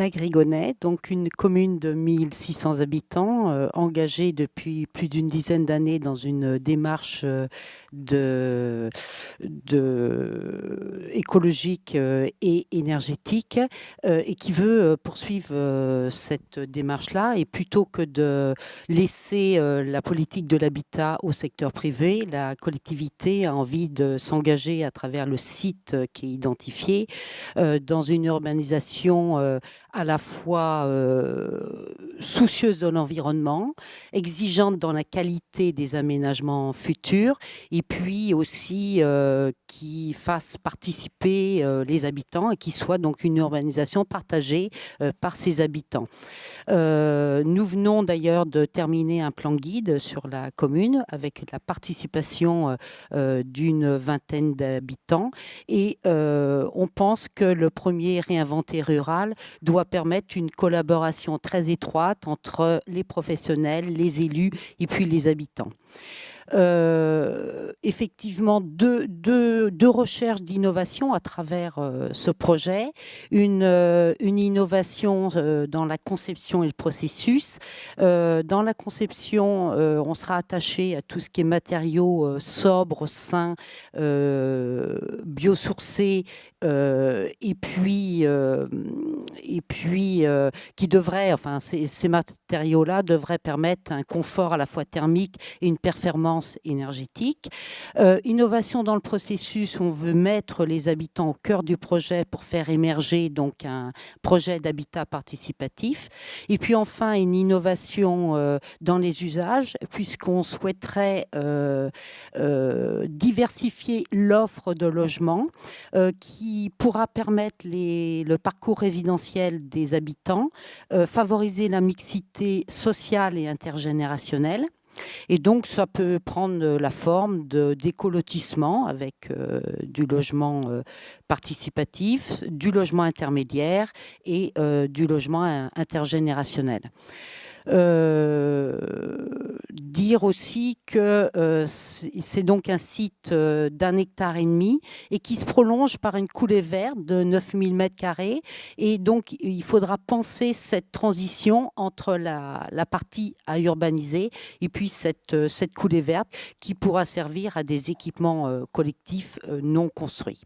Grigonnais, donc une commune de 1600 habitants, engagée depuis plus d'une dizaine d'années dans une démarche écologique et énergétique, et qui veut poursuivre cette démarche-là. Et plutôt que de laisser la politique de l'habitat au secteur privé, la collectivité a envie de s'engager à travers le site qui est identifié dans une urbanisation à la fois soucieuse de l'environnement, exigeante dans la qualité des aménagements futurs, et puis aussi qui fasse participer les habitants et qui soit donc une urbanisation partagée par ses habitants. Nous venons d'ailleurs de terminer un plan guide sur la commune avec la participation d'une vingtaine d'habitants, et on pense que le premier réinventé rural doit permettre une collaboration très étroite entre les professionnels, les élus et puis les habitants. Effectivement, deux recherches d'innovation à travers ce projet. Une innovation dans la conception et le processus. Dans la conception, on sera attaché à tout ce qui est matériaux sobres, sains, biosourcés, et puis qui devraient, enfin, ces matériaux-là devraient permettre un confort à la fois thermique et une performance énergétique. Innovation dans le processus, on veut mettre les habitants au cœur du projet pour faire émerger donc un projet d'habitat participatif. Et puis enfin, une innovation dans les usages, puisqu'on souhaiterait diversifier l'offre de logement qui pourra permettre le parcours résidentiel des habitants, favoriser la mixité sociale et intergénérationnelle. Et donc, ça peut prendre la forme d'écolotissement avec du logement participatif, du logement intermédiaire et du logement intergénérationnel. Dire aussi que c'est donc un site d'1,5 hectare et qui se prolonge par une coulée verte de 9000 m². Et donc, il faudra penser cette transition entre la partie à urbaniser et puis cette coulée verte qui pourra servir à des équipements collectifs non construits.